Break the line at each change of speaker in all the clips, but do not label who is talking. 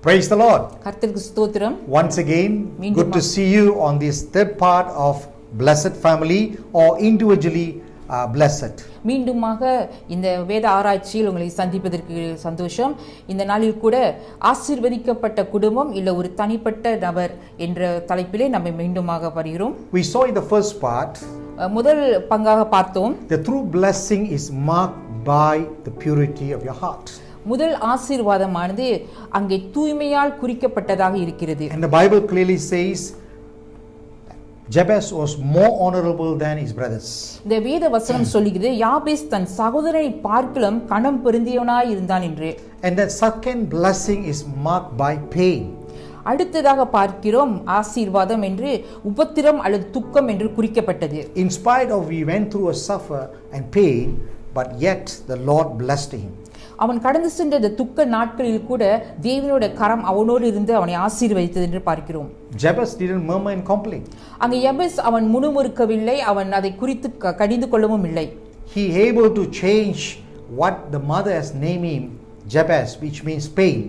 Praise the Lord.
கர்த்தருக்கு ஸ்தோத்திரம்.
Once again, good to see you on this third part of Blessed Family or individually blessed.
மீண்டுமாக இந்த வேத ஆராய்ச்சியில் உங்களை சந்திப்பதற்கு சந்தோஷம். இந்த நாளில் கூட ஆசீர்வதிக்கப்பட்ட குடும்பம் இல்ல ஒரு தனிப்பட்ட நபர் என்ற தலைப்பிலே நம்ம மீண்டுமாக வருகிறோம்.
We saw in the first part,
முதல் பங்காக பார்த்தோம்,
the true blessing is marked by the purity of your heart.
முதல் ஆசீர்வாதமானது அங்கே தூய்மையால் குறிக்கப்பட்டதாக இருக்கிறது.
And the Bible clearly says Jabez was more honorable than his brothers.
இந்த வேத வசனம் சொல்லுகிறது யாபேஸ் தன் சகோதரனை பார்க்கிலும் கனம் பொருந்தியவனாய் இருந்தான் என்று.
And that second blessing is marked by pain.
அடுத்ததாக பார்க்கிறோம் ஆசீர்வாதம் என்று உபத்திரம் அல்லது துக்கம் என்று குறிக்கப்பட்டது.
In spite of he went through a suffer and pain, but yet the Lord blessed him.
அவன் கடந்து சென்ற இந்த துக்க நாட்களில் கூட தேவனுடைய கரம் அவனோடு இருந்து அவனை ஆசீர்வதித்தது என்று பார்க்கிறோம்.
Jabez didn't murmur and complain.
அங்கே யபேஸ் அவன் முணுமுறுக்கவில்லை, அவன் அதை குறித்து கடிந்து கொள்ளவும் இல்லை.
He able to change what the mother has named him Jabez, which means pain.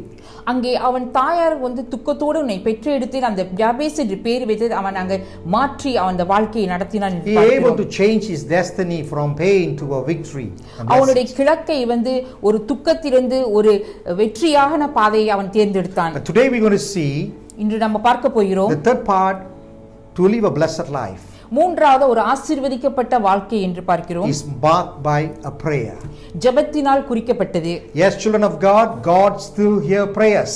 அங்கே அவன் தாயார் துக்கத்தோடு உன்னை பெற்று எடுத்து அந்த ஜாபேஸ் என்று பெயர் வைத்து அவன் அங்கே மாற்றி அவன் வாழ்க்கையை நடத்தினான்.
He able to change his destiny from pain to a victory.
அவனுடைய கிழக்கை ஒரு துக்கத்திலிருந்து ஒரு வெற்றியான பாதையை அவன் தேர்ந்தெடுத்தான்.
But today we are going to see
இன்று நம்ம பார்க்க போகிறோம்
the third part to live a blessed life.
மூன்றாவது ஒரு ஆசீர்வதிக்கப்பட்ட வாழ்க்கை என்று பார்க்கிறோம்.
Is marked by a prayer.
ஜெபத்தினால் குறிக்கப்பட்டது.
Yes, children of God, God still hear prayers.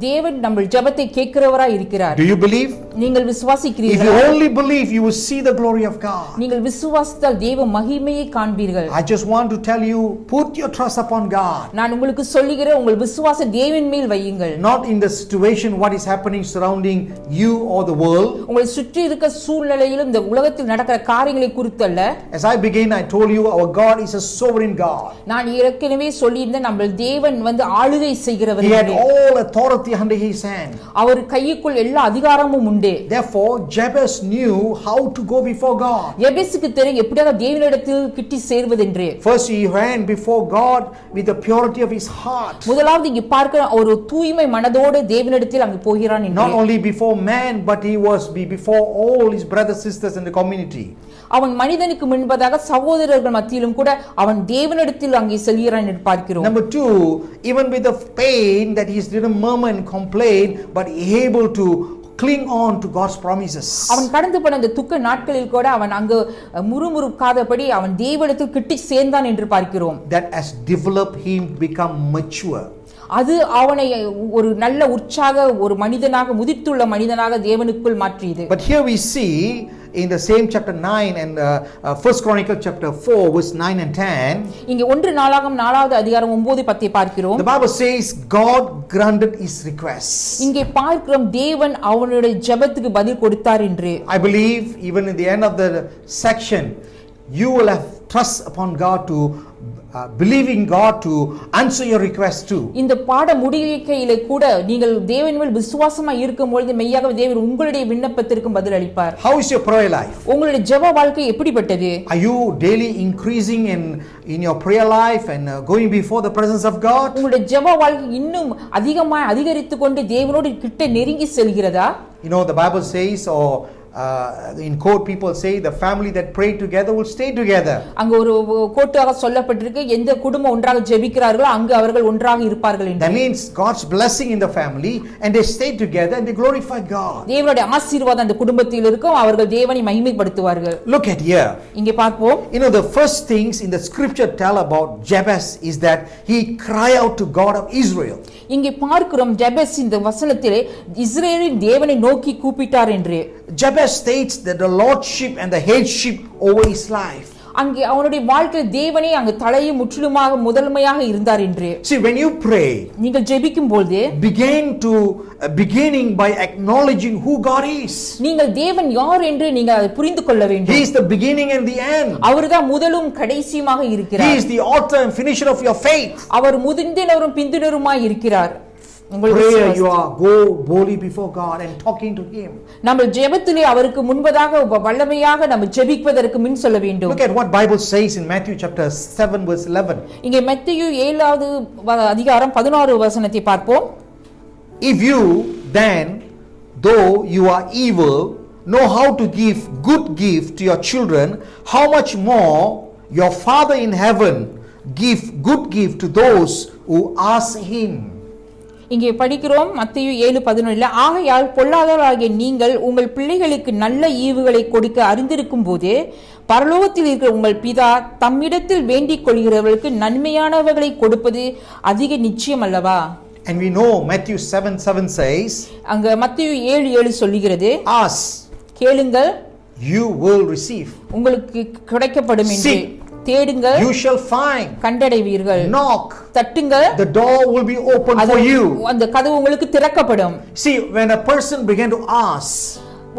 தேவன் நம்ம ஜெபத்தை கேட்கிறவராய் இருக்கிறார்.
Do you believe?
நீங்கள் விசுவாசிக்கிறீர்களா?
If you only believe, you will see the glory of God.
நீங்கள் விசுவாசித்தால் தேவ மகிமையை காண்பீர்கள்.
I just want to tell you, put your trust upon God.
நான் உங்களுக்கு சொல்லுகிறேன், உங்கள் விசுவாச தேவன் மேல் வையுங்கள்.
Not in the situation what is happening surrounding you or the world.
உங்களை சுற்றி இருக்க சூழ்நிலையிலும் இந்த உலகத்தில் நடக்கிற காரியங்களை குறித்து அல்ல.
As I began, I told you our God is a sovereign God.
நான் ஏற்கனவே சொல்லியிருந்தேன், நம்ம தேவன் ஆளுகை செய்கிறவர்.
He had all authority under his hand.
அவர் கைக்குள் எல்லா அதிகாரமும் உண்டு.
Therefore Jabez knew how to go before God.
யபேசுக்கு தெரியும் எப்படியாக தேவனிடத்தில் கிட்டி சேர்வதென்று.
First he ran before God with the purity of his heart.
முதலாவது இங்க பார்க்கிற ஒரு தூய்மை மனதோடு தேவனிடத்தில் அங்கு போகிறான் என்று.
Not only before man, but he was before all his brothers sisters in the community.
அவன் மனிதனுக்கு முன்பதாக சகோதரர்கள் மத்தியிலும் கூட அவன் தேவனிடத்தில் அங்கே செல்கிறான் என்று பார்க்கிறோம்.
Number 2, even with the pain that he didn't murmur and complain, but able to cling on to God's promises.
அவன் கடந்து போன அந்த துக்க நாட்களில் கூட அவன் அங்கு முறுமுறுக்காதபடி அவன் தேவனிடத்தில் கிட்டி சேர்ந்தான் என்று பார்க்கிறோம்.
That has developed him become mature.
அது அவனை ஒரு நல்ல உற்சாக ஒரு மனிதனாக முதிர்த்துள்ள மனிதனாக தேவனுக்குள் மாற்றியது.
But here we see in the same chapter 9 and First Chronicle chapter 4 verse 9 and 10,
இங்க 1 நாளாகமம் 4வது அதிகாரம் 9 10 பார்க்கிறோம்.
the Bible says God granted his request.
இங்கே பார்க்கிறோம் தேவன் அவனுடைய ஜெபத்துக்கு பதில் கொடுத்தார் என்று.
I believe even in the end of the section you will have trust upon God to believing God to answer your request too.
இந்த பாட முடிக்கையிலே கூட நீங்கள் தேவன் மேல் விசுவாசமாய் இருக்கும்போது மெய்யாக தேவன் உங்களுடைய விண்ணப்பத்திற்கு பதில் அளிப்பார்.
How is your prayer life?
உங்களுடைய ஜெப வாழ்க்கை எப்படிப்பட்டது?
Are you daily increasing in your prayer life and going before the presence of God?
உங்களுடைய ஜெப வாழ்க்கை இன்னும் அதிகமாய் அதிகரித்து கொண்டு தேவனோடு கிட்ட நெருங்கி செல்கிறதா?
You know the Bible says, or in quote people say, the family that pray together will stay together.
அங்க ஒரு கோட்டாக சொல்லப்பட்டிருக்கு, எந்த குடும்பம் ஒன்றாக ஜெபிக்கிறார்களோ அங்கு அவர்கள் ஒன்றாக இருப்பார்கள் என்று.
That means God's blessing in the family and they stay together and they glorify God.
தேவனுடைய ஆசீர்வாதம் அந்த குடும்பத்தில் இருக்கும், அவர்கள் தேவனை மகிமைப்படுத்துவார்கள்.
Look at here.
இங்கே பார்ப்போம்.
You know the first things in the scripture tell about Jabez is that he cry out to God of Israel.
இங்கே பார்க்கிறோம் ஜெபஸ் இந்த வசனத்திலே இஸ்ரவேலின் தேவனை நோக்கி கூப்பிட்டார் என்று.
Jabez states that the lordship and the headship over his life.
அங்கே அவனுடைய வாழ்க்கையில் தேவனே அங்கு தலையும் முற்றிலுமாக முதன்மையாக இருந்தார் என்று.
See, when you pray,
நீங்கள் ஜெபிக்கும் பொழுது
beginning by acknowledging who God is.
நீங்கள் தேவன் யார் என்று நீங்கள் அதை புரிந்து கொள்ள வேண்டும்.
He is the beginning and the end.
அவர்தான் முதலும் கடைசியுமாக இருக்கிறார்.
He is the author and finisher of your faith.
அவர் முந்தினவரும் பிந்தினருமாய் இருக்கிறார்.
Prayer, you are go boldly before God and talking to him.
நம்ம ஜெபத்திலே அவருக்கு முன்பதாக வல்லமையாக நம்ம ஜெபிப்பதற்கு முன் சொல்ல வேண்டும்.
Look at what Bible says in Matthew chapter 7 verse 11.
இங்கே மத்தேயு 7வது அதிகாரம் 16 வசனத்தை பார்ப்போம்.
If you then, though you are evil, know how to give good gift to your children, how much more your Father in heaven give good gift to those who ask him.
இங்கே படிக்கிறோம் மத்தேயு 7:11 ஆகையால் பொல்லாதவராகிய நீங்கள் உங்கள் பிள்ளைகளுக்கு நல்ல ஈவுகளை கொடுக்க அறிந்திருக்கும் போதே பரலோகத்தில் இருக்கிற உங்கள் பிதா தம்மிடத்தில் வேண்டிக் கொள்கிறவர்களுக்கு நன்மையானவர்களை கொடுப்பது அதிக நிச்சயம் அல்லவா?
And we know Matthew 7:7 says,
அங்க மத்தேயு 7:7 சொல்லுகிறது,
ask,
கேளுங்கள்
you will receive.
உங்களுக்கு கிடைக்கப்படும் என்று,
Seek,
தேடுங்கள்
you shall find.
கண்டடைவீர்கள்,
Knock,
தட்டுங்கள்
the door will be open for you.
அந்த கதவு உங்களுக்கு திறக்கப்படும்.
See, when a person began to ask,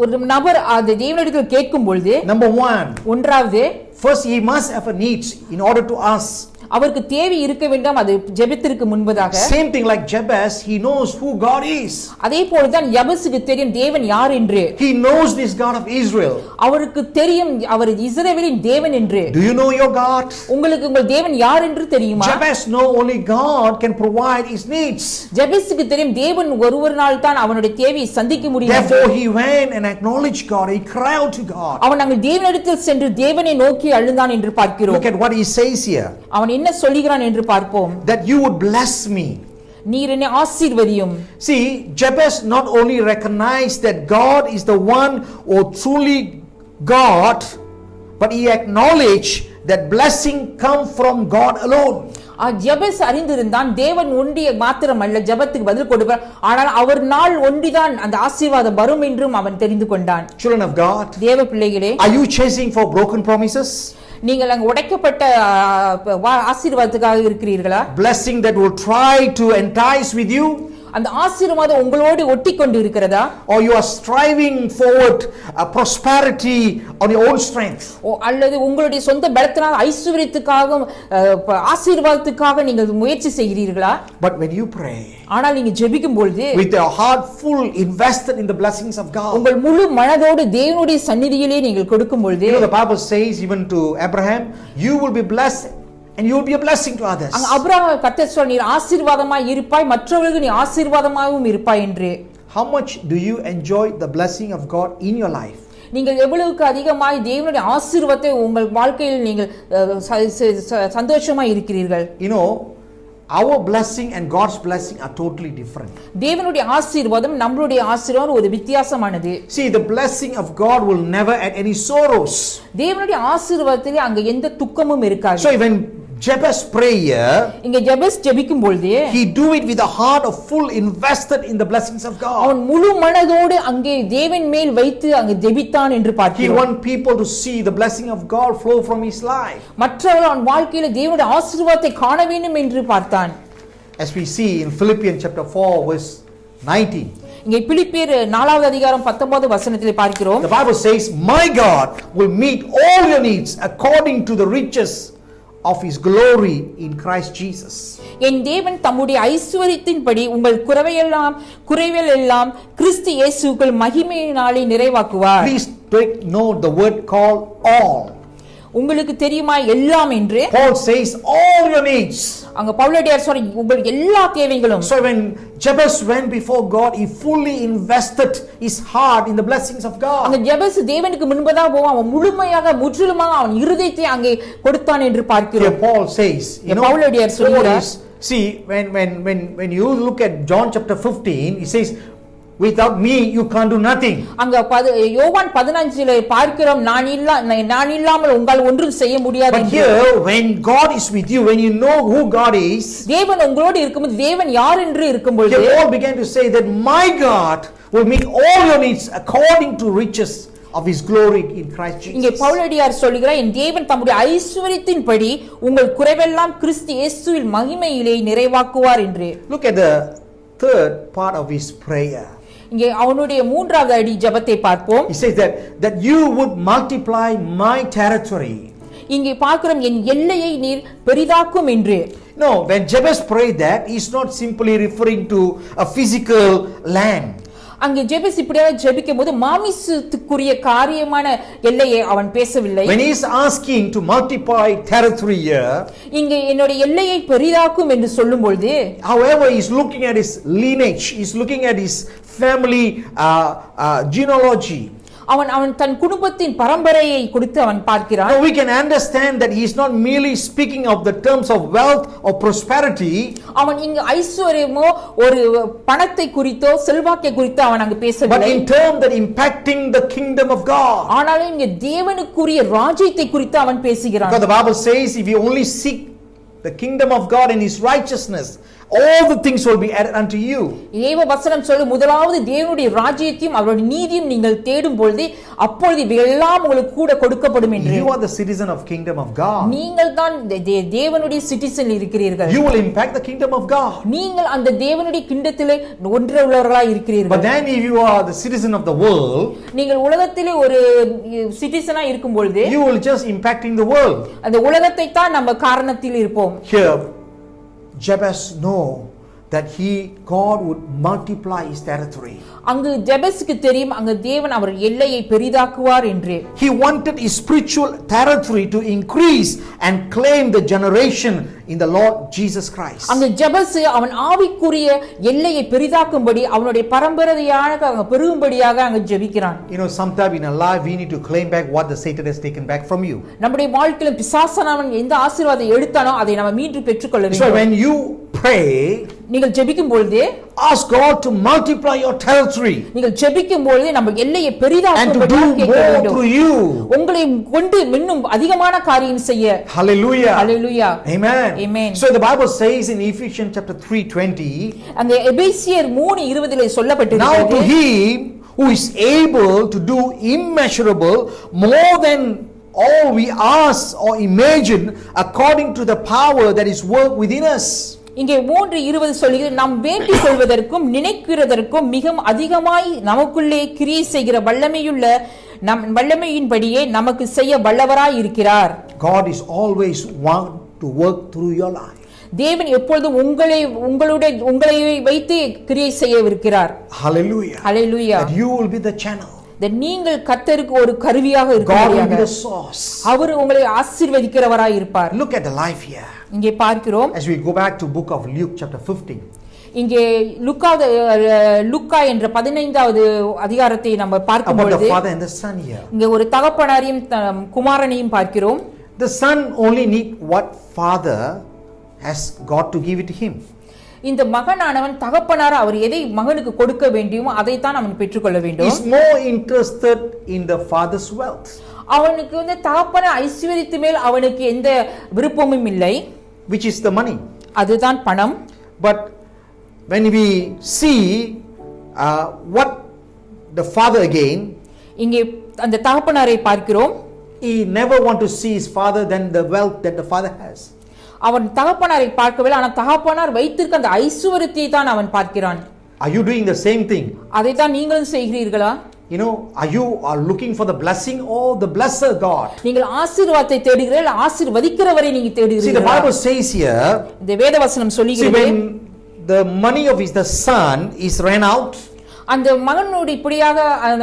ஒரு நபர் அந்த தேவனிடத்தில் கேட்கும் பொழுது,
number one,
ஒன்றாவது
first he must have a need in order to ask.
அவருக்கு தேவை இருக்க வேண்டும், அது ஜெபத்திற்கு முன்பதாக.
Same thing like Jabez, he knows who God is.
அதே போலதான் யபசுக்கு தெரியும் தேவன் யார் என்று.
He knows this God of Israel.
அவருக்கு தெரியும் அவர் இஸ்ரவேலின் தேவன் என்று.
Do you know your God?
உங்களுக்கு உங்கள் தேவன் யார் என்று தெரியுமா?
Jabez know only God can provide his needs.
ஜெபசுக்கு தெரியும் தேவன் ஒருவரால் தான் அவனுடைய தேவையை சந்திக்க முடியும்.
Therefore he went and acknowledged God. He cried out to God.
அவன் அங்கு தேவனிடத்தில் சென்று தேவனை நோக்கி அழுதான் என்று பார்க்கிறோம்.
Look at what he says here.
அவன் என்ன சொல்லுகிறான் என்று பார்ப்போம்.
That you would bless me.
நீர் என்னை ஆசீர்வதியும்.
See, Jabez not only recognized that God is the one who truly God, but he acknowledged that blessing come from God alone.
ஜெபஸ் அறிந்திருந்தான் தேவன் ஒன்றிய மாத்திரமல்ல ஜெபத்துக்கு பதில் கொடுப்பார், ஆனால் அவர் நாள் ஒன்றிதான் அந்த ஆசீர்வாதம் வரும் என்றும் அவன் தெரிந்து கொண்டான்.
Children of God,
தேவ பிள்ளைகளே,
are you chasing for broken promises?
நீங்கள் அங்கு உடைக்கப்பட்ட ஆசீர்வாதத்துக்காக இருக்கிறீர்களா?
Blessing that will try to entice with you?
அந்த ஆசீர்வாதம் உங்களோடு ஒட்டி கொண்டு இருக்கிறதா?
Or you are striving forward prosperity on your own strength?
அல்லது உங்களுடைய சொந்த பலத்தினால் ஐஸ்வரியத்துக்காக ஆசீர்வாதத்துக்காக நீங்கள் முயற்சி செய்கிறீர்களா?
But when you pray,
ஆனால் நீங்க ஜெபிக்கும் பொழுது
with your heart full invested in the blessings of God,
உங்கள் முழு மனதோடு தேவனுடைய சந்நிதியிலே நீங்கள் கொடுக்கும் பொழுது,
you know the Bible says even to Abraham, you will be blessed and you will be a blessing to others.
Abraham கர்த்தர் சொன்னார், நீர் ஆசீர்வாதமாய் இருப்பாய், மற்றவர்களுக்கு நீ ஆசீர்வாதமாகவும் இருப்பாய் என்று.
How much do you enjoy the blessing of God in your life?
நீங்கள் எவ்வளவுக்கு அதிகமாய் தேவனுடைய ஆசீர்வாதத்தை உங்கள் வாழ்க்கையில் நீங்கள் சந்தோஷமாய் இருக்கிறீர்கள்?
You know, our blessing and God's blessing are totally different.
தேவனுடைய ஆசீர்வாதம் நம்மளுடைய ஆசீர்வாதம் ஒரு வித்தியாசமானது.
See, the blessing of God will never add any sorrows.
தேவனுடைய ஆசீர்வாதத்திலே அங்க எந்த துக்கமும் இருக்காது.
So when Jabez prayer,
இங்க ஜெபஸ் ஜெபிக்கும் பொழுது
he do it with a heart of full invested in the blessings of God.
அவன் முழு மனதோடு அங்கே தேவன் மேல் வைத்து அங்கே ஜெபித்தான் என்று
He
பார்க்கிறோம்.
want people to see the blessing of God flow from his life.
மற்றவர்கள் அவன் வாழ்க்கையில தேவனுடைய ஆசீர்வாதத்தை காண வேண்டும் என்று பார்த்தான்.
As we see in Philippians chapter 4 verse 19.
இங்கே பிலிப்பியர் 4வது அதிகாரம் 19 வசனத்திலே பார்க்கிறோம்.
The Bible says, "My God will meet all your needs according to the riches of his glory in Christ Jesus."
என் தேவன் தம்முடைய ஐஸ்வரியத்தின்படி உங்கள் குறைகள் எல்லாம் கிறிஸ்து இயேசுவுக்குள் மகிமையினாலே நிறைவாக்குவார்.
Please take note the word called all.
உங்களுக்கு தெரியுமா எல்லாம் என்று?
Paul says all your needs.
அங்க பவுலடியார் சொல்ற உங்கள் எல்லா தேவைகளும்.
So when Jabez went before God, he fully invested his heart in the blessings of God.
அங்க ஜெபஸ் தேவனுக்கு முன்பதாக போவான், அவன் முழுமையாக முற்றிலுமாக அவன் இருதயத்தை அங்கே கொடுத்தான் என்று பார்க்கிறோம்.
Here Paul says, you know,
பவுலடியார் சொல்கிறார்,
see when you look at John chapter 15, he says, without me you can't do nothing.
அங்க யோவான் 15ல பார்க்கிறோம், நான் இல்லாமல் உங்களால் ஒன்றும் செய்ய முடியாது
But
என்று.
here when God is with you, when you know who God is,
தேவன் உங்களோடு இருக்கும்போது தேவன் யார் என்று இருக்கும்போது
they all began to say that my God will meet all your needs according to riches of his glory in Christ Jesus.
இங்கே பவுலடியார் சொல்கிறார், என் தேவன் தம்முடைய ஐஸ்வரியத்தின்படி உங்கள் குறைவெல்லாம் கிறிஸ்து இயேசுவில் மகிமையிலே நிறைவாக்குவார் என்று.
Look at the third part of his prayer.
இங்கே அவனுடைய 3வது அடி ஜெபத்தை பார்ப்போம்.
He says that you would multiply my territory.
இங்கே பார்க்கிறோம், என் எல்லையை நீர் பெரிதாக்கும் என்று.
No, when Jabez prayed that, he's not simply referring to a physical land.
அங்கே ஜெபஸ் இப்படியாக ஜெபிக்கும்போது மாமிசத்துக்குரிய காரியமான எல்லையை அவன் பேசவில்லை.
When he is asking to multiply territory here,
இங்கே என்னுடைய எல்லையை பெரிதாக்கும் என்று சொல்லும் பொழுது,
however, he is looking at his lineage, he is looking at his family genealogy.
அவன் தன் குடும்பத்தின் பரம்பரையை குறித்து அவன் பார்க்கிறான்.
Now we can understand that he is not merely speaking of the terms of wealth or prosperity.
அவன் இங்கு ஐஸ்வர்யமோ ஒரு பணத்தை குறித்தோ செல்வாக்கை குறித்தோ அவன் அங்கு பேசவில்லை.
But in terms that impacting the kingdom of God.
ஆனாலும் இங்கே தேவனுக்குரிய ராஜ்யத்தை குறித்து அவன் பேசுகிறான்.
Because the Bible says if you only seek the kingdom of God and his righteousness, all the things will be added unto you.
தேவ வசனம் சொல்லு முதலாவது தேவனுடைய ராஜ்யத்தையும் அவருடைய நீதியும் நீங்கள் தேடும் பொழுது அப்பொழுது இவையெல்லாம் உங்களுக்கு கூட கொடுக்கப்படும் என்று.
You are the citizen of kingdom of God.
நீங்கள் தான் தேவனுடைய சிட்டிசன் இருக்கிறீர்கள்.
You will impact the kingdom of God.
நீங்கள் அந்த தேவனுடைய கிண்டத்திலே ஒன்று உள்ளவர்களாய் இருக்கிறீர்கள்.
But then if you are the citizen of the world,
நீங்கள் உலகத்திலே ஒரு சிட்டிசனா இருக்கும் பொழுது
you will just impacting the world.
அந்த உலகத்தை தான் நம்ம காரணத்தில் இருப்போம்.
Here Jabez know that God would multiply his territory.
அங்கு ஜெபஸ்க்கு தெரியும் அங்கு தேவன் அவர் எல்லையை பெரிதாக்குவார் என்று.
He wanted his spiritual territory to increase and claim the generation in the Lord Jesus Christ.
அங்கு ஜெபஸ் அவன் ஆவிக்குரிய எல்லையை பெரிதாக்கும்படி அவனுடைய பரம்பரையாக பெருகும்படியாக அங்கு ஜெபிக்கிறான்.
You know, sometime in our life we need to claim back what the Satan has taken back from you.
நம்முடைய வாழ்க்கையில பிசாசானவன் எந்த ஆசீர்வாதத்தை எடுத்தானோ அதை நாம மீண்டும் பெற்றுக்கொள்ள வேண்டும்.
So when you pray,
நீங்கள் ஜெபிக்கும் பொழுது
ask God to multiply your territory.
நீங்கள் ஜெபிக்கும் பொழுது நம்ம எல்லையை பெரிதாக்கும்படி கேட்க வேண்டும்.
through you.
உங்களை கொண்டு இன்னும் அதிகமான காரியம் செய்ய.
Hallelujah.
Hallelujah.
Amen.
Amen.
So the Bible says in Ephesians chapter 3:20,
அங்க எபேசியர் 3:20 சொல்லப்பட்டிருக்கிறது.
Now to him who is able to do immeasurable more than all we ask or imagine according to the power that is work within us.
இங்கே 3:20 சொல்கிறது நாம் வேண்டிக் கொள்வதற்கும் நினைக்கிறதற்கும் மிகவும் அதிகமாய் நமக்குள்ளே கிரியை செய்கிற வல்லமையின்படியே நமக்கு செய்ய வல்லவராய் இருக்கிறார்.
God is always want to work through your life.
தேவன் எப்பொழுதும் உங்களை வைத்து கிரியை செய்யவிருக்கிறார்.
Hallelujah.
Hallelujah.
That you will be the channel.
நீங்கள் கர்த்தருக்கு ஒரு கருவியாக
God will be the source.
அவர் உங்களை ஆசீர்வதிக்கிறவராய் இருப்பார்.
Look at the life here.
இங்கே பார்க்கிறோம்.
As we go back to book of Luke chapter 15.
இங்கே லுக்கா என்ற 15வது அதிகாரத்தை நம்ம பார்க்கும் பொழுது
about the father and the son here.
இங்கே ஒரு தகப்பனாரையும் குமாரனையும் பார்க்கிறோம்.
The son only need what father has got to give it to him.
இந்த மகனானவன் தகப்பனார் அவர் எதை மகனுக்கு கொடுக்க வேண்டுமோ அதை தான் அவன் பெற்றுக்கொள்ள வேண்டும்.
Is more interested in the father's wealth.
அவனுக்கு தகப்பன ஐஸ்வரியத்து மேல் அவனுக்கு எந்த விருப்பமும் இல்லை.
Which is the money.
அதுதான் பணம்.
But when we see what the father again,
இங்கே அந்த தகப்பனாரை பார்க்கிறோம்.
He never want to see his father than the wealth that the father has.
அவன் தகப்பனாரை பார்க்கவில்லை, ஆனால் தகப்பனார் வைத்திருக்க அந்த ஐஸ்வரியத்தை தான் அவன் பார்க்கிறான்.
Are you doing the same thing?
அதை தான் நீங்களும் செய்கிறீர்களா?
You know, are you looking for the blessing or the blesser God?
நீங்கள் ஆசீர்வாதத்தை தேடுகிறீர்கள், ஆசீர்வதிக்கிறவரை நீங்க தேடுகிறீர்களா?
See, the Bible says here,
இந்த வேதவசனம் சொல்லுகிறது,
when the money of the son is ran out,
அந்த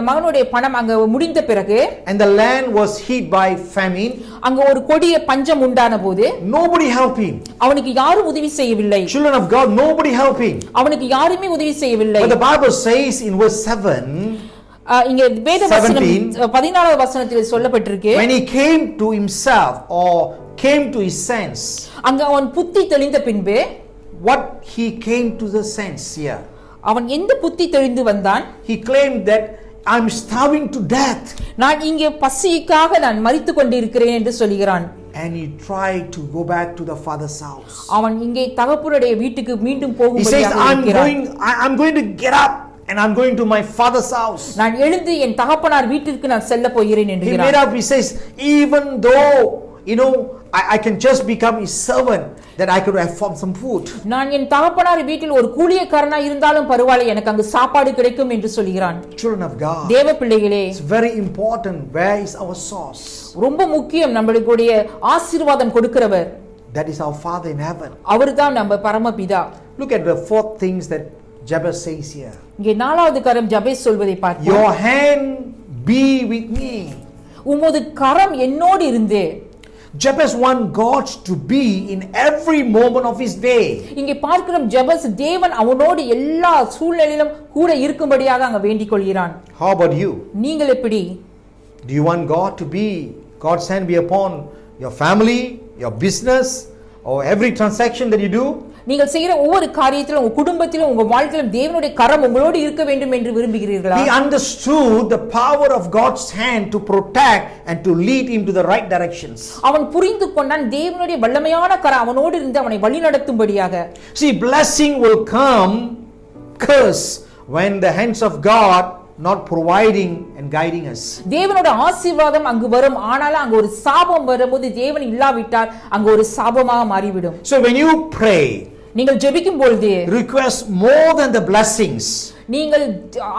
மகனுடைய பணம் அங்க முடிந்த பிறகு,
and the land was hit by famine,
அங்க ஒரு கொடிய பஞ்சம் உண்டான போது,
nobody helped him.
அவனுக்கு யாரும் உதவி செய்யவில்லை.
Children of God, nobody helped him.
அவனுக்கு யாருமே உதவி செய்யவில்லை.
But the Bible says in verse 7,
இங்க வேதவசனம் 14வது வசனத்தில் சொல்லப்பட்டிருக்கு,
when he came to himself or came to his sense,
அங்க அவன் புத்தி தெளிந்த பின்பு,
what he came to the sense here,
அவன் எந்த புத்தி தெளிந்து வந்தான்?
he claimed that I'm starving to death.
நான் இங்கே பசிக்காக நான் மரித்துக் கொண்டிருக்கிறேன் என்று சொல்கிறான்.
And he tried to go back to the father's house.
அவன் இங்கே தகப்பனுடைய வீட்டுக்கு மீண்டும் போகும்படியாக
இருக்கிறான். He says I'm going to get up and I'm going to my father's house.
நான் எழுந்து என் தகப்பனார் வீட்டிற்கு நான் செல்ல போகிறேன் என்கிறான்.
He made up, he says, even though I can just become his servant, that I could have some food.
நான் என் தகப்பனார் வீட்டில் ஒரு கூலியக்காரனா இருந்தாலும் பரவாயில்லை, எனக்கு அங்கு சாப்பாடு கிடைக்கும் என்று சொல்கிறான்.
Children of God,
தேவ பிள்ளைகளே,
it's very important where is our source.
ரொம்ப முக்கியம் நம்மளுடைய ஆசீர்வாதம் கொடுக்கிறவர்.
That is our Father in heaven.
அவர்தான் நம்ம பரமபிதா.
Look at the fourth things that Jabez says here,
இங்கே நாலாவது கரம் ஜபேஸ் சொல்வதை பார்க்கிறோம்.
your hand be with me.
உமது கரம் என்னோடு இருந்து.
Jabez want God to be in every moment of his day.
இங்கே பார்க்கிறோம் ஜபேஸ் தேவன் அவனோடு எல்லா சூழ்நிலையிலும் கூட இருக்கும்படியாக அங்க வேண்டிக் கொள்கிறான்.
How about you?
நீங்கள் எப்படி?
Do you want God to be, God's hand be upon your family, your business, or every transaction that you do?
நீங்கள் செய்கிற ஒவ்வொரு காரியத்திலும் உங்க குடும்பத்திலும் உங்க வாழ்க்கையிலும் தேவனுடைய கரம் உங்களோடு இருக்க வேண்டும் என்று விரும்புகிறீர்களா?
He understood the power of God's hand to protect and to lead him to the right directions.
அவன் புரிந்து கொண்டான் தேவனுடைய வல்லமையான கரம் அவனோடு இருந்து அவனை வழிநடத்தும்படியாக.
See, blessing will come, curse, when the hands of God not providing and guiding us.
தேவனோட ஆசீர்வாதம் அங்கு வரும், ஆனால் அங்கு ஒரு சாபம் வரும்போது தேவன் இல்லாவிட்டால் அங்கு ஒரு சாபமாக மாறிவிடும்.
So when you pray,
நீங்கள் ஜெபிக்கும் பொழுது
request more than the blessings
நீங்கள்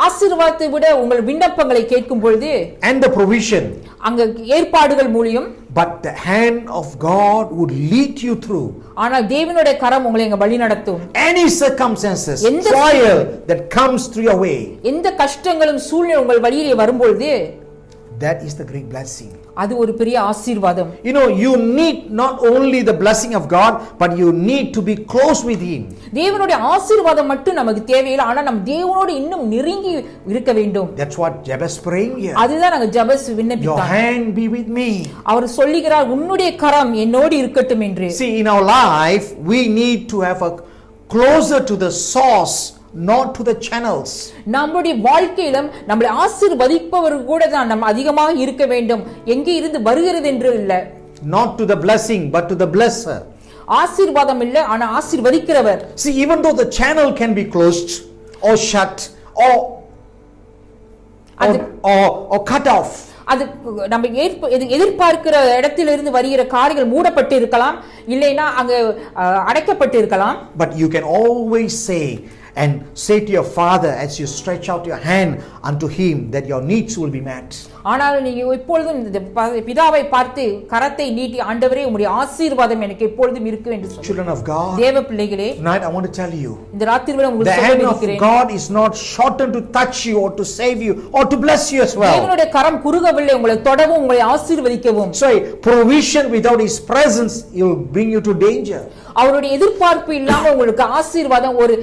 ஆசீர்வாதத்தை விட உங்கள் விண்ணப்பங்களை கேட்கும் பொழுது
and the provision,
அங்க ஏற்பாடுகள் மூலியம்,
but the hand of God would lead you through
ஆனால் தேவனுடைய கரம் உங்களை அங்க வழி நடத்தும்.
any circumstances,
எந்த
trial that comes through your way.
எந்த கஷ்டங்களும் சூழ்நிலை உங்கள் வழியிலே வரும்பொழுது
that is the great blessing.
அது ஒரு பெரிய ஆசீர்வாதம்.
You know, you need not only the blessing of God, but you need to be close with him.
தேவனுடைய ஆசீர்வாதம் மட்டும் நமக்கு தேவையில்லை, ஆனா நம்ம தேவனோடு இன்னும் நெருங்கி இருக்க வேண்டும்.
That's what Jabez praying here.
அதுதான் நாங்க ஜெபஸ்
Your
விண்ணப்பித்தார்.
hand be with me.
அவர் சொல்லுகிறார் உன்னுடைய கரம் என்னோடு இருக்கட்டும் என்று.
See, in our life we need to have a closer to the source, not to the channels.
நம்முடைய வாழ்க்கையிலும் நம்மளை ஆசீர்வதிப்பவர் கூட தான் நம்ம அதிகமாக இருக்க வேண்டும், எங்கே இருந்து வருகிறது என்று இல்ல.
Not to the blessing, but to the blesser.
ஆசீர்வாதம் இல்ல, ஆனா ஆசீர்வதிக்கிறவர்.
See, even though the channel can be closed or shut or cut off,
அது நம்ம எதிர்பார்க்கிற இடத்திலிருந்து வருகிற காரியங்கள் மூடப்பட்டு இருக்கலாம், இல்லைன்னா அங்க அடைக்கப்பட்டு இருக்கலாம்.
but you can always say and say to your father as you stretch out your hand unto him that your needs will be met.
ஆனால் நீங்க எப்பொழுதும் பிதாவை பார்த்து கரத்தை நீட்டி, ஆண்டவரே உம்முடைய ஆசீர்வாதம் எனக்கு எப்பொழுதும் இருக்கு என்று சொல்லுங்கள்.
Children of God,
தேவ பிள்ளைகளே,
tonight I want to tell you,
இந்த ராத்திரிவேளை உங்களுக்கு
the
சொல்ல
hand of
விரும்புகிறேன்,
God is not shortened to touch you or to save you or to bless you as well.
தேவனுடைய கரம் குறுகவில்லை உங்களை தொடவும் உங்களை ஆசீர்வதிக்கவும்.
So provision without his presence will bring you to danger.
அவருடைய எதிர்பார்ப்பு இல்லாம உங்களுக்கு ஆசீர்வாதம் ஒரு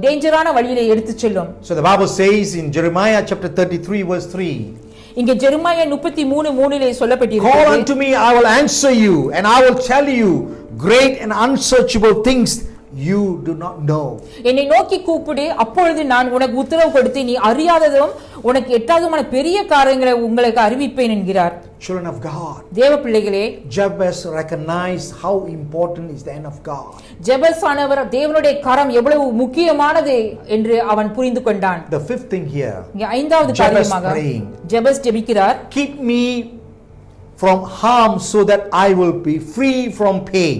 டேஞ்சரான வழியில எடுத்து செல்லும்.
So the Bible says in Jeremiah chapter 33 verse 3,
இங்க ஜெரமியா 33:3
call
சொல்லப்பட்டிருக்கிறது,
unto me, I will answer you, and I will tell you great and unsearchable things you do not know.
என்னை நோக்கி கூப்பிடு, அப்பொழுது நான் உனக்கு உத்தரவு கொடுத்து நீ அறியாததும் உனக்கு எட்டாததுமான பெரிய காரியங்களை உங்களுக்கு அறிவிப்பேன் என்கிறார்.
Children of God,
தேவ பிள்ளைகளே,
Jabez recognized how important is the hand of God.
ஜெபஸ் ஆனவர் தேவனுடைய கரம் எவ்வளவு முக்கியமானது என்று அவன் புரிந்து கொண்டான்.
The fifth thing here,
இங்க ஐந்தாவது காரியமாக
praying.
ஜெபஸ் ஜெபிக்கிறார்,
keep me from harm so that I will be free from pain.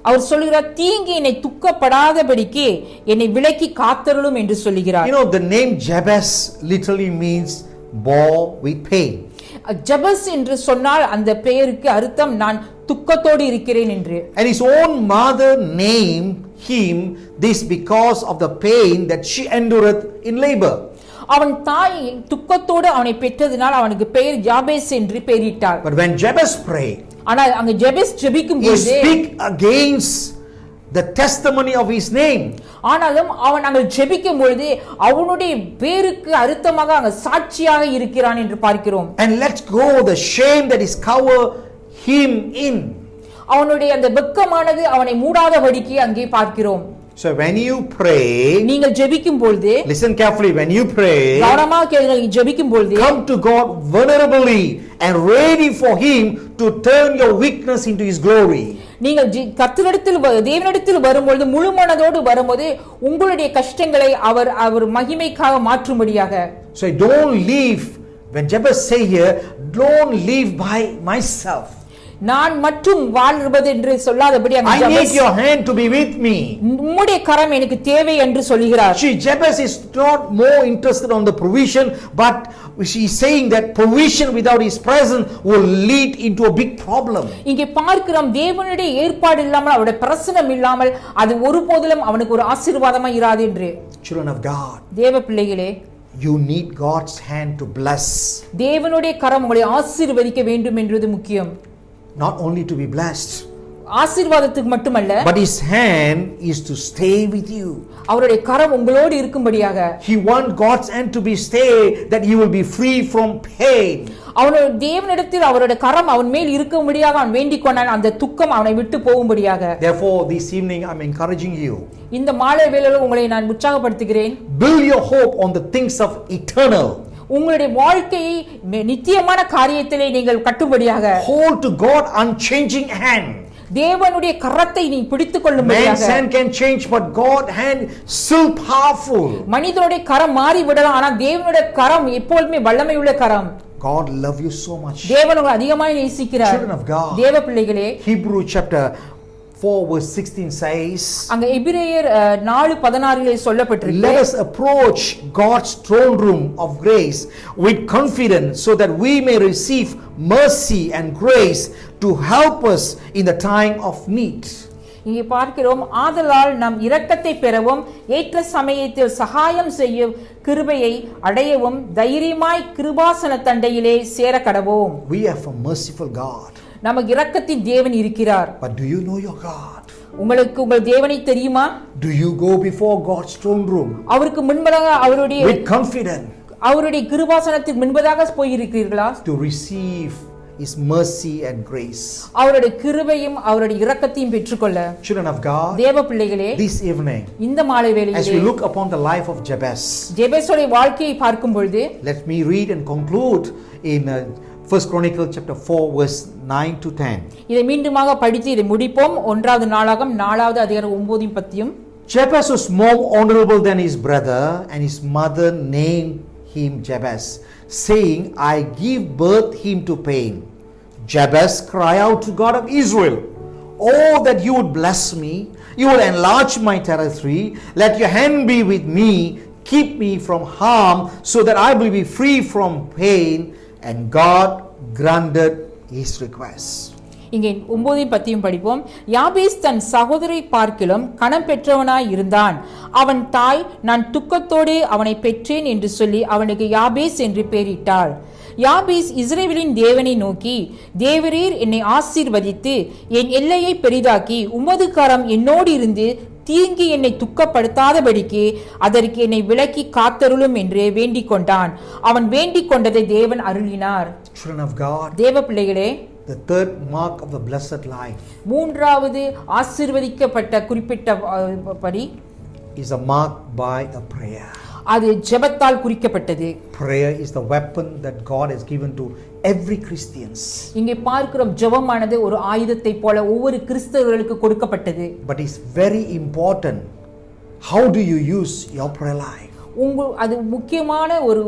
அவர் சொல்லுகிறார் தீங்கு என்னை துக்கப்படாதபடிக்கு என்னை விலக்கி காத்தருளும் என்று சொல்லுகிறார்.
You know, the name Jabez literally means bore with pain.
ஜெபஸ் என்று சொன்னால் அந்த பெயருக்கு அர்த்தம் நான் துக்கத்தோடு இருக்கிறேன் என்று.
And his own mother named him this because of the pain that she endured in labor.
அவன் தாய் துக்கத்தோடு அவனை பெற்றதினால் அவனுக்கு பெயர் ஜாபேஸ் என்று பெயரிட்டார்.
But when Jabez prayed,
ஆனால் அங்க ஜெபஸ் ஜெபிக்கும்
he
போது
speak against the testimony of his name.
ஆனாலும் அவன் நாங்கள் ஜெபிக்கும் பொழுது அவனுடைய பேருக்கு அர்த்தமாக அங்க சாட்சியாக இருக்கிறான் என்று பார்க்கிறோம்.
And let's go the shame that is cover him in.
அவனுடைய அந்த வெட்கமானது அவனை மூடாதபடிக்கு அங்கே பார்க்கிறோம்.
So when you pray,
நீங்கள் ஜெபிக்கும் பொழுது,
listen carefully, when you pray,
கவனமாக கேளுங்கள், ஜெபிக்கும் பொழுது
come to God vulnerably and ready for him to turn your weakness into his glory.
நீங்கள் கர்த்தரிடத்தில் தேவனிடத்தில் வரும்பொழுது முழு மனதோடு வரும்போது உங்களுடைய கஷ்டங்களை அவர் மகிமைக்காக மாற்றும்படியாக.
So don't live, when Jabez say here, don't live by myself.
நான் மட்டும் வாழ்வது என்று சொல்லாதபடி
I need your hand to be with me.
உம்முடைய கரம் எனக்கு தேவை என்று சொல்கிறார்.
See, Jabez is not more interested on the provision, but she is saying that provision without his presence will lead into a big problem.
இங்கே பார்க்கிறோம் தேவனுடைய ஏற்பாடு இல்லாமல் அவருடைய பிரசன்னம் இல்லாமல் அது ஒருபோதிலும் அவனுக்கு ஒரு ஆசீர்வாதமா இராது என்று.
Children of God,
தேவ பிள்ளைகளே,
you need God's hand to bless.
தேவனுடைய கரம் உங்களை ஆசீர்வதிக்க வேண்டும் என்றது முக்கியம்.
Not only to be blessed,
ஆசீர்வாதத்துக்கு மட்டுமல்ல,
but His hand is to stay with you.
அவருடைய கரம் உங்களோடு இருக்கும்படியாக.
He wants God's hand to be stay, that you will be free from pain.
அவனுடைய தேவனிடத்தில் அவருடைய கரம் அவன் மேல் இருக்கும்படியாக அவன் வேண்டிக் கொண்டான், அந்த துக்கம் அவனை விட்டு போகும்படியாக.
Therefore, this evening I'm encouraging you.
இந்த மாலை வேளையில் உங்களை நான் உற்சாகப்படுத்துகிறேன்.
Build your hope on the things of eternal.
உங்களுடைய வாழ்க்கையை நித்தியமான காரியத்திலே நீங்கள் கட்டும்படியாக.
Hold to God unchanging hand.
தேவனுடைய கரத்தை நீ பிடித்துக் கொள்ளும்படியாக.
Man's hand can change, but God's hand still powerful.
மனிதனுடைய கரம் மாறி விடலாம், ஆனால் தேவனுடைய கரம் எப்பொழுதுமே வல்லமை உள்ள கரம்.
God love you so much.
தேவன் உங்களை அதிகமாய் நேசிக்கிறார்.
Children of God.
தேவ பிள்ளைகளே,
Hebrew chapter 4 verse 16 says,
அங்க எபிரேயர் 4:16 சொல்லப்பட்டிருக்கு.
let us approach God's throne room of grace with confidence, so that we may receive mercy and grace to help us in the time of need.
இங்கே பார்க்கிறோம், ஆதலால் நாம் இரக்கத்தை பெறவும் ஏற்ற சமயத்தில் சகாயம் செய்யும் கிருபையை அடையவும் தைரியமாய் கிருபாசன தண்டையிலே சேர கடவோம்.
We have a merciful God.
நமக்கு இரக்கத்தின் தேவன் இருக்கிறார்.
But do you know your God?
உங்களுக்கு உங்கள் தேவனை தெரியுமா?
Do you go before God's throne room
அவருக்கு முன்பதாக
with confidence
அவருடைய கிருபாசனத்துக்கு முன்பதாக போயிருக்கிறீர்களா?
to receive His mercy and grace?
அவருடைய கிருபையும் அவருடைய இரக்கத்தையும் பெற்றுக்கொள்ள.
Children of God,
தேவ பிள்ளைகளே,
this evening,
இந்த மாலை
as we
வேளையிலே
look upon the life of Jabez,
ஜெபேசுடைய வாழ்க்கையை பார்க்கும் பொழுது,
let me read and conclude in 1 Chronicles chapter 4 verse 9 to 10.
இதை மீண்டுமாக படித்து இதை முடிப்போம். 1வது நாளாகம் 4வது அதிகாரம் 9 10.
Jabez was more honorable than his brother, and his mother named him Jabez, saying, I give birth him to pain. Jabez cried out to God of Israel, oh, that you would bless me, you will enlarge my territory, let your hand be with me, keep me from harm, so that I will be free from pain. And God granted his request.
இங்கே 9 10 படிப்போம். யாபேஸ் தன் சகோதரை பார்க்கிலும் கனம் பெற்றவனாய் இருந்தான். அவன் தாய், நான் துக்கத்தோடு அவனை பெற்றேன் என்று சொல்லி அவனுக்கு யாபேஸ் என்று பெயரிட்டாள். யாபேஸ் இஸ்ரவேலின் தேவனை நோக்கி, தேவரீர் என்னை ஆசீர்வதித்து என் எல்லையை பெரிதாக்கி உமது கரம் என்னோடு இருந்து தீங்கி என்னை துக்கப்படுத்தாதபடிக்கு அதற்கு என்னை விலக்கி காத்தருளும் என்று வேண்டிக் கொண்டான். அவன் வேண்டிக் கொண்டதை தேவன் அருளினார்.
Children of God,
தேவ பிள்ளைகளே,
the third mark of the blessed life
மூன்றாவது ஆசீர்வதிக்கப்பட்ட குறிப்பிட்ட படி
is a mark by a prayer.
அது ஜெபத்தால் குறிக்கப்பட்டது.
Prayer is the weapon that God has given to every Christians.
இங்கே பார்க்கிறோம், ஜெபமானது ஒரு ஆயுதத்தை போல ஒவ்வொரு கிறிஸ்தவர்களுக்கு கொடுக்கப்பட்டது.
But it's very important, how do you use your prayer life?
அது முக்கியமான ஒரு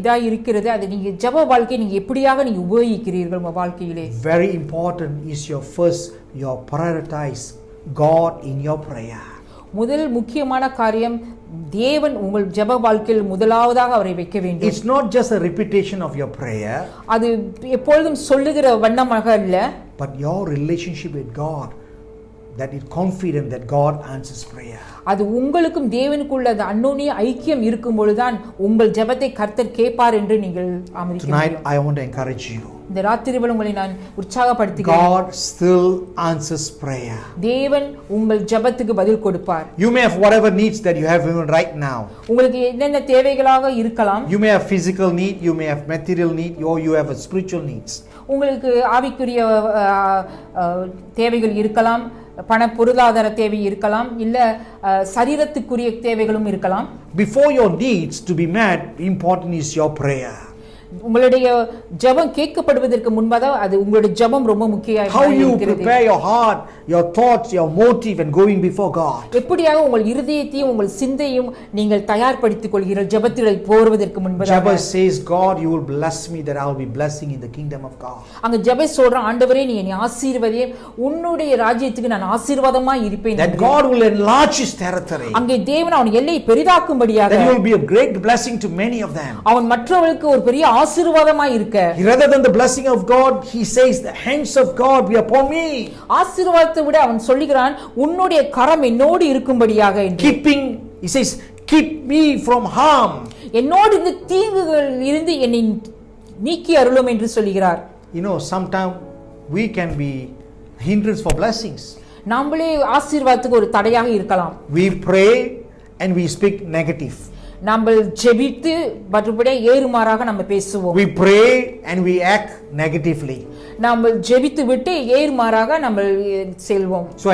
இதா இருக்கிறது. அது நீங்க ஜெப வாழ்க்கை நீங்க எப்படியாக நீங்க உபயோகிக்கிறீர்கள் உங்க வாழ்க்கையிலே.
Very important is your prioritize God in your prayer.
முதல் முக்கியமான காரியம், தேவன் உங்கள் ஜெப வாழ்க்கையில் முதலாவதாக அவரை வைக்க வேண்டும்.
It's not just a repetition of your prayer,
அது எப்பொழுதும் சொல்லுகிற வண்ணமாக அல்ல,
but your relationship with God, that is confident that God answers prayer.
அது உங்களுக்கும் தேவனுக்குள்ள அந்த அன்யோன்ய ஐக்கியம் இருக்கும் பொழுதுதான் உங்கள் ஜெபத்தை கர்த்தர் கேட்பார் என்று நீங்கள் அமரிக்க
Tonight
முடியும்.
I want to encourage you.
இந்த ராத்திரிவேளை உங்களை நான் உற்சாகப்படுத்துகிறேன்.
God still answers prayer.
தேவன் உங்கள் ஜெபத்துக்கு பதில் கொடுப்பார்.
You may have whatever needs that you have even right now.
உங்களுக்கு என்னென்ன தேவைகளாக இருக்கலாம்.
You may have physical need, you may have material need, or you have a spiritual needs.
உங்களுக்கு ஆவிக்குரிய தேவைகள் இருக்கலாம், பண பொருளாதார தேவை இருக்கலாம், இல்ல சரீரத்துக்குரிய தேவைகளும் இருக்கலாம்.
Before your needs to be met, important is your prayer.
உங்களுடைய ஜெபம் கேட்கப்படுவதற்கு முன்பதாக அது உங்களுடைய ஜெபம் ரொம்ப முக்கியமாக
How you
இருக்கிறது.
prepare your heart, your thoughts, your motive and going before God.
எப்படியாக உங்கள் இருதயத்தையும் உங்கள் சிந்தையும் நீங்கள் தயார்படுத்திக் கொள்கிறீர்கள் ஜெபத்தில் போவதற்கு முன்பதாக.
Jabez says, God, you will bless me that I will be blessing in the kingdom of God.
அங்க ஜெபஸ் சொல்றான், ஆண்டவரே நீ என்னை ஆசீர்வதியே, உன்னுடைய ராஜ்யத்துக்கு நான் ஆசீர்வாதமாய் இருப்பேன்.
That God will enlarge his territory.
அங்கே தேவன் அவன் எல்லையை பெரிதாக்கும்படியாக.
That he will be a great blessing to many of them.
அவன் மற்றவர்களுக்கு ஒரு பெரிய ஆசீர்வாதமாய் இருக்க.
Rather than the blessing of God, he says, the hands of God be upon me.
ஆசீர்வாதத்தை விட அவன் சொல்லுகிறான், உன்னுடைய கரம் என்னோடு இருக்கும்படியாக என்று.
Keeping, he says, keep me from harm.
என்னோடு இந்த தீங்குகளில் இருந்து என்னை நீக்கி அருளும் என்று சொல்கிறார்.
You know, sometimes we can be hindrance for blessings.
நாமளே ஆசீர்வாதத்துக்கு ஒரு தடையாக இருக்கலாம்.
We pray and we speak negative.
நாம் ஜெபித்து மறுபடியும் ஏறுமாறாக நம்ம பேசுவோம்.
We pray and we act negatively.
நாம் ஜெபித்து விட்டு ஏறுமாறாக நம்ம செல்வோம்.
So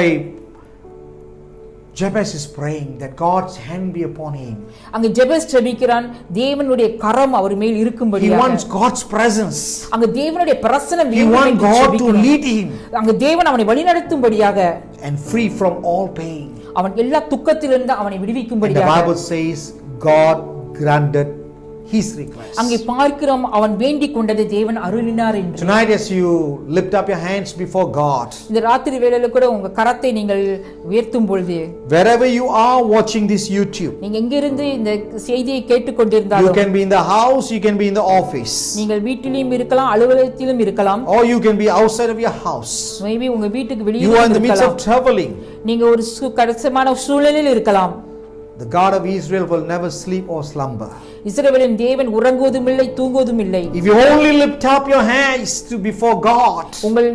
Jabez is praying that God's hand be upon him.
அங்க ஜெபஸ் ஜெபிக்கிறான், தேவனுடைய கரம் அவர் மேல் இருக்கும்படியாக.
He wants God's presence.
அங்க தேவனுடைய பிரசன்னம்
He wants God to lead him.
அங்க தேவன் அவனை வழிநடத்தும்படியாக
and free from all pain.
அவன் எல்லா துக்கத்திலிருந்து அவனை விடுவிக்கும்படியாக.
The Bible says God granted his request.
அங்கே பார்க்கிறோம் அவன் வேண்டிக் கொண்டதை தேவன் அருளினார் என்று.
Tonight as you lift up your hands before God,
இந்த ராத்திரி வேளையில கூட உங்க கரத்தை நீங்கள் உயர்த்தும் பொழுது,
wherever you are watching this YouTube,
நீங்க எங்க இருந்து இந்த செய்தியை கேட்டுக்கொண்டிருந்தாலும்,
you can be in the house, you can be in the office,
நீங்கள் வீட்டிலும் இருக்கலாம், அலுவலகத்திலும் இருக்கலாம்,
or you can be outside of your house.
Maybe உங்க வீட்டுக்கு வெளியே
you are in the midst
இருக்கலாம்.
of traveling.
நீங்க ஒரு கடினமான சூழலில் இருக்கலாம்.
The God of Israel will never sleep or slumber.
இஸ்ரவேலின் தேவன் உறங்குவதும் இல்லை, தூங்குவதும் இல்லை.
If you only lift up your hands to before God,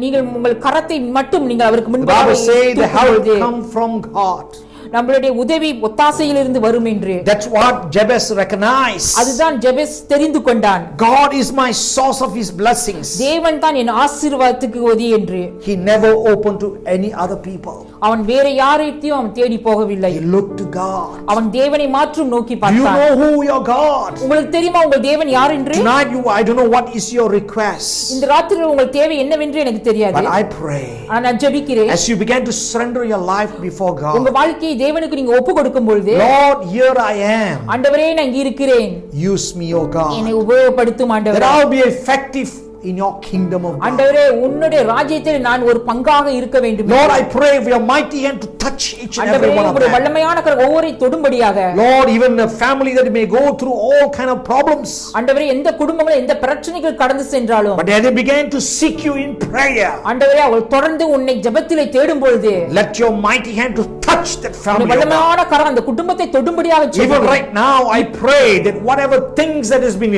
நீங்கள் உங்கள் கரத்தை மட்டும் நீங்கள் அவருக்கு
the
முன்பாக
Bible says the help come from God.
நம்மளுடைய உதவி ஒத்தாசையிலிருந்து வரும் என்று.
That's what Jabez recognized.
அதுதான் ஜெபஸ் தெரிந்து கொண்டான்.
God is my source of his blessings.
தேவன் தான் என் ஆசீர்வாதத்துக்கு உதவி என்று.
He never opened to any other people.
அவன் வேற யாரையும் அவன் தேடி போகவில்லை.
He looked to God.
அவன் தேவனை மாற்றும் நோக்கி
You
பார்த்தான்.
know who your God.
உங்களுக்கு தெரியுமா உங்கள் தேவன் யார் என்று?
Tonight I don't know what is your request.
இந்த ராத்திரியில் உங்கள் தேவை என்னவென்று எனக்கு தெரியாது.
But I pray.
நான் ஜெபிக்கிறேன்.
As you begin to surrender your life before
உங்க
God.
வாழ்க்கையை தேவனுக்கு நீங்க ஒப்பு கொடுக்கும் பொழுது,
Lord, here I am.
ஆண்டவரே நான் இங்க இருக்கிறேன்.
Use me, O
என்னை
God.
உபயோகப்படுத்தும்
That
ஆண்டவரே.
I'll be effective in your kingdom of God.
ஆண்டவரே உன்னுடைய ராஜ்யத்தில் நான் ஒரு பங்காக இருக்க வேண்டும்.
Lord, I pray for your mighty hand to touch each and every
ஆண்டவரே
one of
உங்களுடைய
them.
வல்லமையான கரம் ஒவ்வொரு தொடும்படியாக.
Lord, even a family that may go through all kind of problems,
ஆண்டவரே எந்த குடும்பங்கள் எந்த பிரச்சனைகள் கடந்து சென்றாலும்,
but they began to seek you in prayer.
ஆண்டவரே அவர்கள் தொடர்ந்து உன்னை ஜெபத்திலே தேடும் பொழுது,
Let your mighty hand to touch that family.
உன்னுடைய வல்லமையான கரம் அந்த குடும்பத்தை தொடும்படியாக
Even
செய்யும்.
right now, I pray that whatever things that has been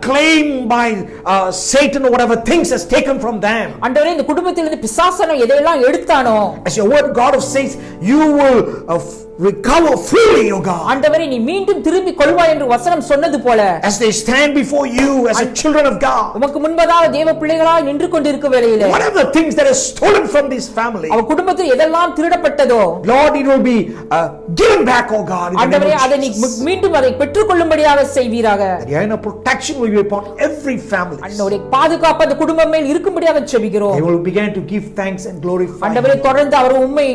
claimed by Satan, or whatever things has taken from them,
ஆண்டவரே இந்த குடும்பத்திலிருந்து பிசாசனோ எதையெல்லாம் எடுத்தானோ,
as your word God says, you will recover fully, O God.
ஆண்டவரே நீ மீண்டும் திரும்பி கொள்வாய் என்று வசனம் சொன்னது போல,
As they stand before you as a children of God,
உமக்கு முன்பதாக தேவ பிள்ளைகளாய் நின்று கொண்டிருக்கும் வேளையிலே,
whatever the things that is stolen from this family,
அவ குடும்பத்தில் எதெல்லாம் திருடப்பட்டதோ,
Lord, it will be given back, O God, in the
ஆண்டவரே
name of
அதை நீ
Jesus.
மீண்டும் அதை பெற்றுக்கொள்ளும்படியாக செய்வீராக.
That your hand of protection will be upon every family.
அன்னுடைய பாதுகாப்பு அந்த குடும்பம் மேல் இருக்கும்படியாக ஜெபிக்கிறோம்.
They will begin to give thanks and glorify
ஆண்டவரே
you.
தொடர்ந்து அவர் உம்மை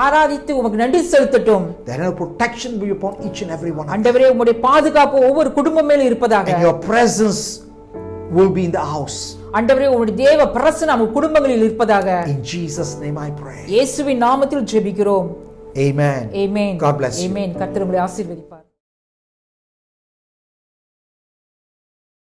ஆராதித்து உமக்கு நன்றி செலுத்தட்டும்.
The hand of protection will be upon each and every one of them.
ஆண்டவரே உம்முடைய பாதுகாப்பு ஒவ்வொரு குடும்பம் மேல் இருப்பதாக.
And your presence will be in the house.
ஆண்டவரே உம்முடைய தேவ பிரசன்னம் நம்ம குடும்பங்களில் இருப்பதாக.
In Jesus' name I pray.
இயேசுவின் நாமத்தில் ஜெபிக்கிறோம்.
Amen.
Amen.
God bless you.
Amen. கர்த்தர் உங்களை ஆசீர்வதிப்பார்.